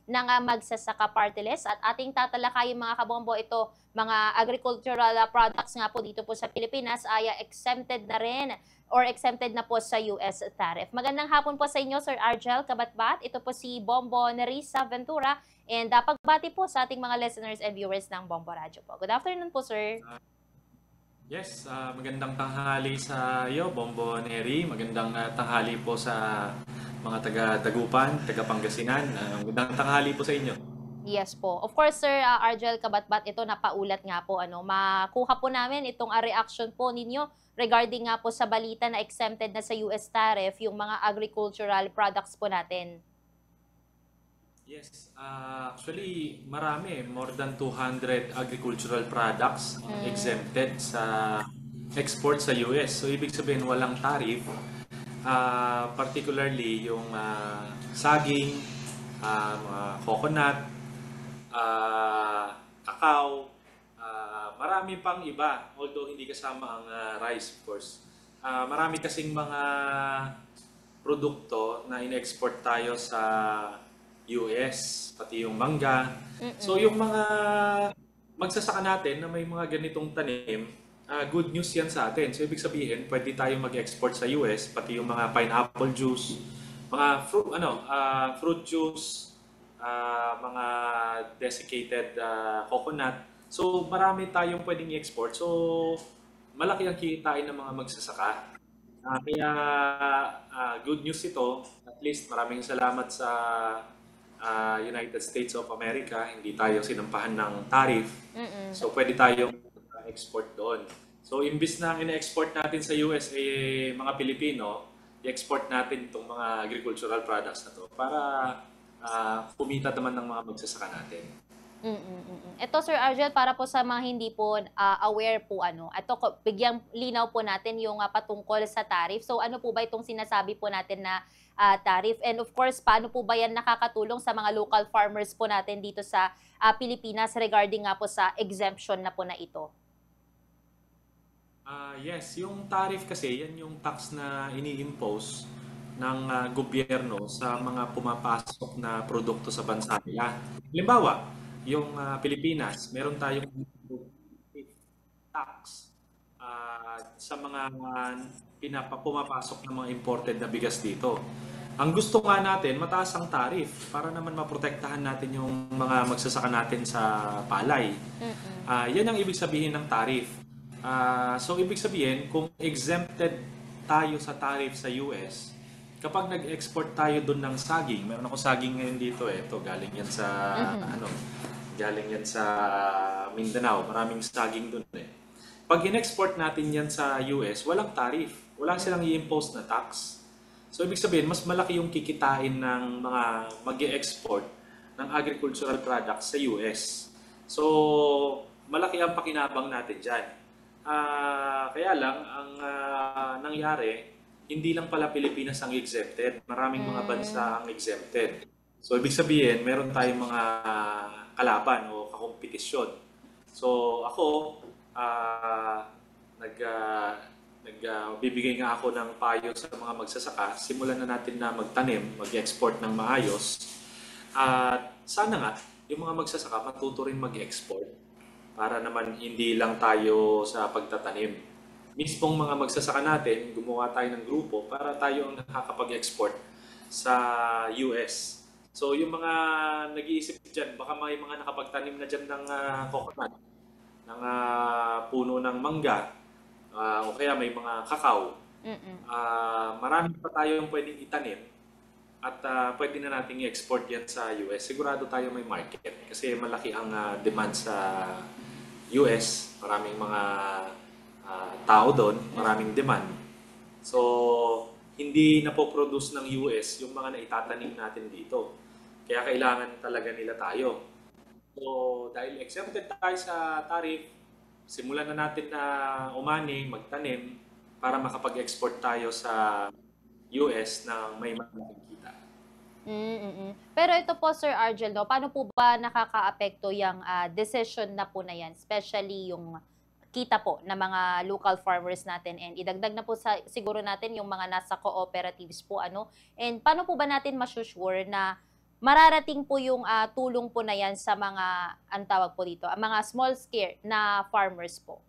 ng Magsasaka Party List at ating tatalakayin mga kabombo ito, mga agricultural products nga po dito po sa Pilipinas ay exempted na rin or exempted na po sa US tariff. Magandang hapon po sa inyo, Sir Argel Kabatbat. Ito po si Bombo Nerissa Ventura and pagbati po sa ating mga listeners and viewers ng Bombo Radio po. Good afternoon po, sir. Yes, magandang tanghali sa iyo, Bombo Neri. Magandang tanghali po sa mga taga-Dagupan, taga-Pangasinan. Magandang tanghali po sa inyo. Yes po. Of course, Sir Argel Kabatbat, ito napaulat nga po, makuha po namin itong reaction po ninyo regarding nga po sa balita na exempted na sa US tariff yung mga agricultural products po natin. Yes, actually marami, more than 200 agricultural products exempted sa export sa US. So ibig sabihin walang tariff, particularly yung saging, mga coconut, kakao, marami pang iba, although hindi kasama ang rice, of course. Marami kasing mga produkto na in-export tayo sa US, pati yung mangga. So yung mga magsasaka natin na may mga ganitong tanim, good news yan sa atin. So ibig sabihin, pwede tayo mag-export sa US, pati yung mga pineapple juice, mga fruit juice, mga desiccated coconut. So marami tayong pwedeng i-export. So malaki ang kikitain ng mga magsasaka. Kaya good news ito. At least maraming salamat sa United States of America. Hindi tayo sinampahan ng tariff. So pwede tayong export doon. So imbis na ina-export natin sa US mga Pilipino, i-export natin itong mga agricultural products na to para kumita naman ng mga magsasaka natin. Ito, Sir Argel, para po sa mga hindi po aware po, ito, bigyang linaw po natin yung patungkol sa tariff. So ano po ba itong sinasabi po natin na tariff? And of course, paano po ba yan nakakatulong sa mga local farmers po natin dito sa Pilipinas regarding nga po sa exemption na po na ito? Yes, yung tariff kasi, yan yung tax na ini-impose ng gobyerno sa mga pumapasok na produkto sa bansa nila. Halimbawa, yung Pilipinas, meron tayong tax sa mga pumapasok ng mga imported na bigas dito. Ang gusto nga natin, mataas ang tariff para naman maprotektahan natin yung mga magsasaka natin sa palay. Yan ang ibig sabihin ng tariff. So ibig sabihin, kung exempted tayo sa tariff sa US, kapag nag-export tayo doon ng saging, meron ako saging ngayon dito ito galing yan sa galing yan sa Mindanao, maraming saging doon Pag in-export natin yan sa US, walang tariff, wala silang i-impose na tax. So ibig sabihin, mas malaki yung kikitain ng mga mag-e-export ng agricultural products sa US. So malaki ang pakinabang natin dyan. Kaya lang, ang nangyari, hindi lang pala Pilipinas ang exempted. Maraming mga bansa ang exempted. So, ibig sabihin, meron tayong mga kalaban o kakompetisyon. So, ako, nagbibigay nga ako ng payo sa mga magsasaka. Simulan na natin na magtanim, mag-export ng maayos. At sana nga, yung mga magsasaka matuto rin mag-export para naman hindi lang tayo sa pagtatanim. Mismong mga magsasaka natin, gumawa tayo ng grupo para tayo ang nakakapag-export sa US. So yung mga nag-iisip dyan, baka may mga nakapagtanim na dyan ng coconut, ng puno ng mangga, o kaya may mga kakao. Marami pa tayong pwedeng itanim at pwede na nating i-export yan sa US. Sigurado tayo may market kasi malaki ang demand sa US. Maraming mga tao doon, maraming demand. So, hindi na po produce ng US yung mga naitatanim natin dito. Kaya kailangan talaga nila tayo. So, dahil exempted tayo sa tariff, simulan na natin na umani, magtanim, para makapag-export tayo sa US na may malaking kita. Pero ito po, Sir Argel, paano po ba nakakaapekto yung decision na po na yan? Especially yung kita po ng mga local farmers natin and idagdag na po siguro natin yung mga nasa cooperatives po And paano po ba natin masusure na mararating po yung tulong po na yan sa mga, ang tawag po dito, ang mga small scale na farmers po?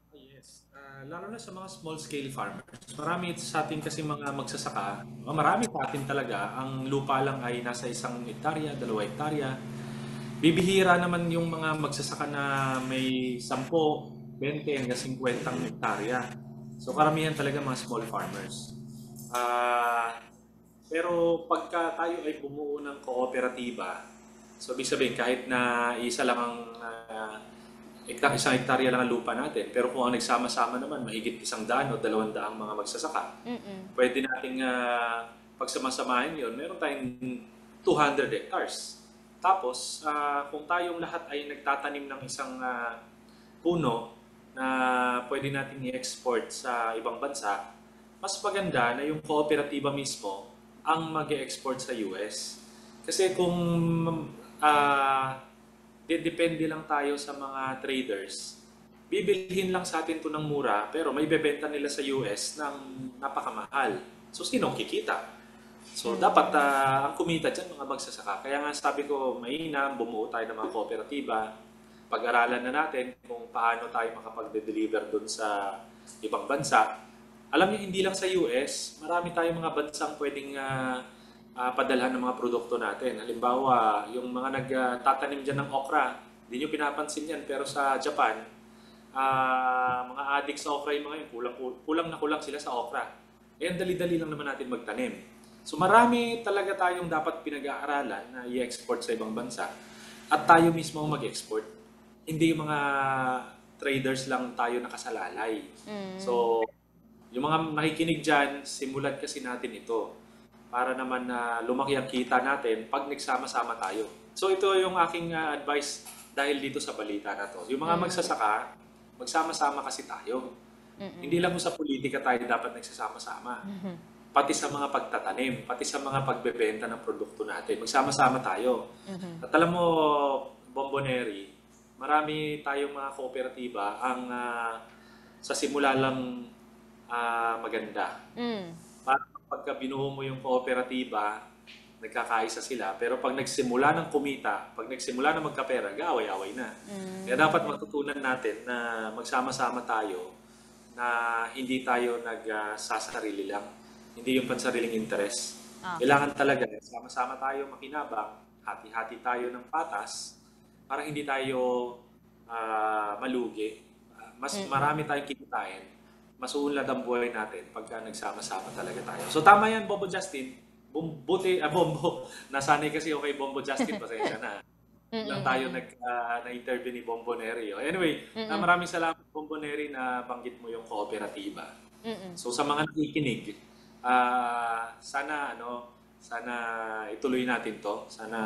Yes. Lalo na sa mga small scale farmers. Marami sa atin kasi mga magsasaka, marami sa atin talaga, ang lupa lang ay nasa 1 hektarya, 2 hektarya. Bibihira naman yung mga magsasaka na may 10, 20 hanggang 50 hektarya. So karamihan talaga mga small farmers. Pero pagka tayo ay bumuo ng kooperatiba, so ibig sabihin kahit na isa lang ang 1 hektarya lang ang lupa natin, pero kung ang nagsama-sama naman mahigit 100 o 200 mga magsasaka, pwede nating pagsamasamahin yun, meron tayong 200 hectares. Tapos, kung tayong lahat ay nagtatanim ng isang puno na pwede nating i-export sa ibang bansa, mas maganda na yung kooperatiba mismo ang mag-export sa US. Kasi kung depende lang tayo sa mga traders, bibilhin lang sa atin to ng mura, pero may bebenta nila sa US ng napakamahal. So, sinong kikita? So, dapat ang kumita dyan mga magsasaka. Kaya nga sabi ko, mainam, bumuo tayo ng mga kooperatiba, pag-aralan na natin kung paano tayo makapag-deliver dun sa ibang bansa. Alam niyo, hindi lang sa US, marami tayong mga bansang pwedeng padalhan ng mga produkto natin. Halimbawa, yung mga nagtatanim dyan ng okra, hindi nyo pinapansin yan, pero sa Japan, mga addict sa okra yung mga yun, kulang sila sa okra. Eh, dali-dali lang naman natin magtanim. So marami talaga tayong dapat pinag-aaralan na i-export sa ibang bansa at tayo mismo mag-export. Hindi yung mga traders lang tayo nakasalalay. So, yung mga nakikinig dyan, simulan kasi natin ito para naman na lumaki ang kita natin pag nagsama-sama tayo. So ito yung aking advice dahil dito sa balita na to. Yung mga magsasaka, magsama-sama kasi tayo. Hindi lang sa politika tayo dapat nagsasama-sama. Pati sa mga pagtatanim, pati sa mga pagbebenta ng produkto natin. Magsama-sama tayo. At alam mo, Bomboneri, marami tayong mga kooperatiba ang sa simula lang maganda. Parang pagka binuo mo yung kooperatiba, nagkakaisa sila. Pero pag nagsimula ng kumita, pag nagsimula ng magkapera, gaaway-away na. Kaya dapat matutunan natin na magsama-sama tayo, na hindi tayo nagsasarili lang. Hindi yung pansariling interest. Kailangan talaga, sama-sama tayo makinabang, hati-hati tayo ng patas, para hindi tayo malugi. Mas marami tayong kikitain, mas uunlad ang buhay natin pagka nagsama-sama talaga tayo. So tama yan, Bombo Justin. Bombo. Nasanay kasi okay, Bombo Justin, pasensya na. Lang tayo na-interview ni Bombo Neri. Anyway, maraming salamat, Bombo Neri, na banggit mo yung kooperatiba. So sa mga nakikinig, sana ituloy natin to. Sana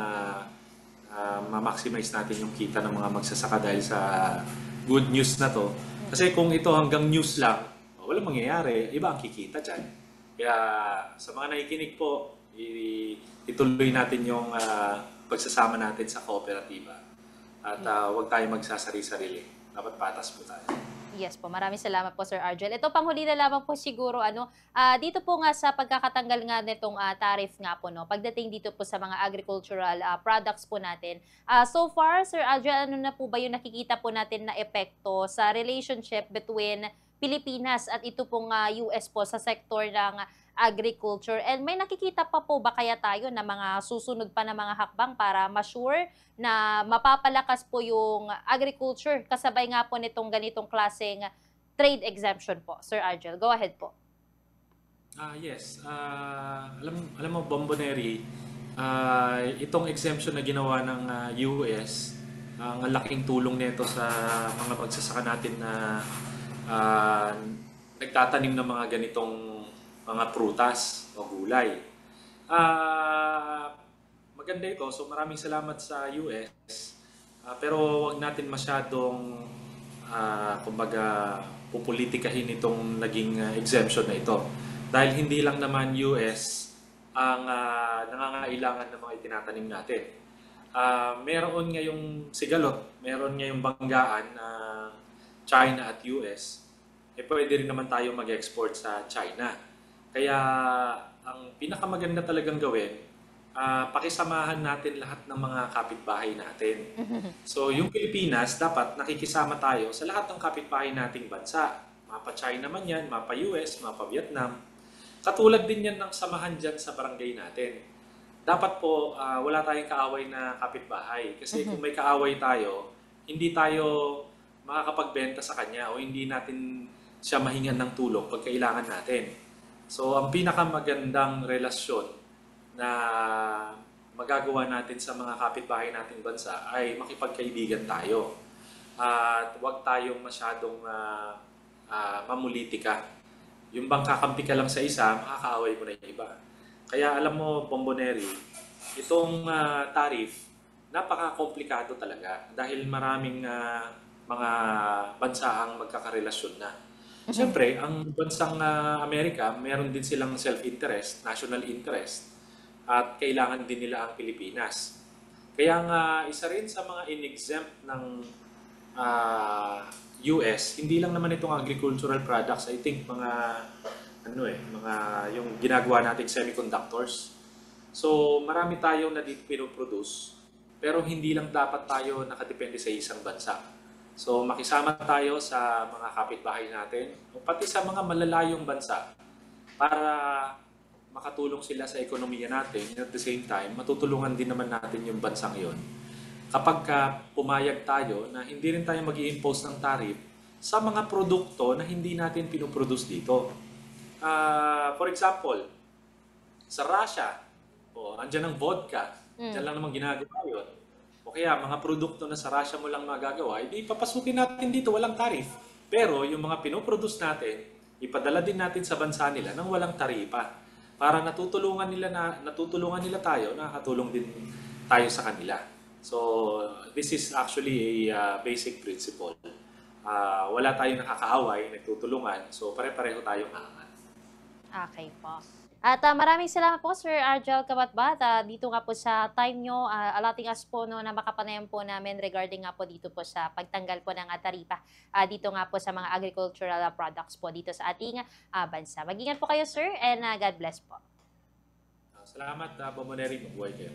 ma-maximize natin yung kita ng mga magsasaka dahil sa good news na to. Kasi kung ito hanggang news lang, walang mangyayari. Iba ang kikita dyan. Kaya sa mga nakikinig po, ituloy natin yung pagsasama natin sa kooperatiba. At huwag tayo magsasari-sarili. Dapat patas po tayo. Yes po, maraming salamat po Sir Argel. Ito panghuli na lamang po siguro dito po nga sa pagkakatanggal nga nitong tariff nga po pagdating dito po sa mga agricultural products po natin. So far Sir Argel, ano na po ba yung nakikita po natin na epekto sa relationship between Pilipinas at ito pong US po sa sektor ng agriculture, and may nakikita pa po ba kaya tayo na mga susunod pa na mga hakbang para ma-sure na mapapalakas po yung agriculture kasabay nga po nitong ganitong klaseng trade exemption po? Sir Argel, go ahead po. Yes. Alam mo, Bomboneri, itong exemption na ginawa ng US, ang laking tulong nito sa mga magsasaka natin na nagtatanim ng mga ganitong mga prutas o gulay. Maganda ito. So maraming salamat sa US. Pero wag natin masyadong kumbaga pupolitikahin itong naging exemption na ito. Dahil hindi lang naman US ang nangangailangan ng mga itinatanim natin. Meron ngayong sigalot, meron ngayong banggaan na China at US. Pwede rin naman tayo mag-export sa China. Kaya ang pinakamaganda talagang gawin, pakisamahan natin lahat ng mga kapitbahay natin. So yung Pilipinas, dapat nakikisama tayo sa lahat ng kapitbahay nating bansa. Mapa China man yan, mapa US, mapa Vietnam. Katulad din yan ng samahan dyan sa barangay natin. Dapat po wala tayong kaaway na kapitbahay. Kasi kung may kaaway tayo, hindi tayo makakapagbenta sa kanya o hindi natin siya mahingan ng tulong pag kailangan natin. So ang pinakamagandang relasyon na magagawa natin sa mga kapitbahay nating bansa ay makipagkaibigan tayo. At huwag tayong masyadong mamulitika. Yung bang kakampi ka lang sa isa, makakaaway mo na yung iba. Kaya alam mo, Bomboneri, itong tariff, napaka-komplikado talaga dahil maraming mga bansa ang magkakarelasyon na. Siyempre, ang bansang Amerika, meron din silang self-interest, national interest, at kailangan din nila ang Pilipinas. Kaya nga, isa rin sa mga in-exempt ng US, hindi lang naman itong agricultural products, I think mga yung ginagawa nating semiconductors. So, marami tayong na dito pinoproduce, pero hindi lang dapat tayo nakadepende sa isang bansa. So, makisama tayo sa mga kapitbahay natin, o pati sa mga malalayong bansa para makatulong sila sa ekonomiya natin. At the same time, matutulungan din naman natin yung bansang yon. Kapag pumayag tayo na hindi rin tayo mag-i-impose ng tariff sa mga produkto na hindi natin pinoproduce dito. For example, sa Russia, andyan ang vodka, dyan lang naman ginagawa yun. O kaya mga produkto na sa Russia mo lang magagawa, hindi papasukin natin dito, walang tariff. Pero yung mga pinoproduce natin, ipadala din natin sa bansa nila nang walang taripa. Para natutulungan nila tayo, nakakatulong din tayo sa kanila. So, this is actually a basic principle. Wala tayong nakakaaway, nagtutulungan, so pare-pareho tayong aangat. Okay po. At maraming salamat po, Sir Argel Cabatbat. Dito nga po sa time nyo, allotting us po no, na makapanayan po namin regarding nga po dito po sa pagtanggal po ng taripa dito nga po sa mga agricultural products po dito sa ating bansa. Mag-ingat po kayo, Sir, and God bless po. Salamat, Bomoneri. Mabuhay kayo.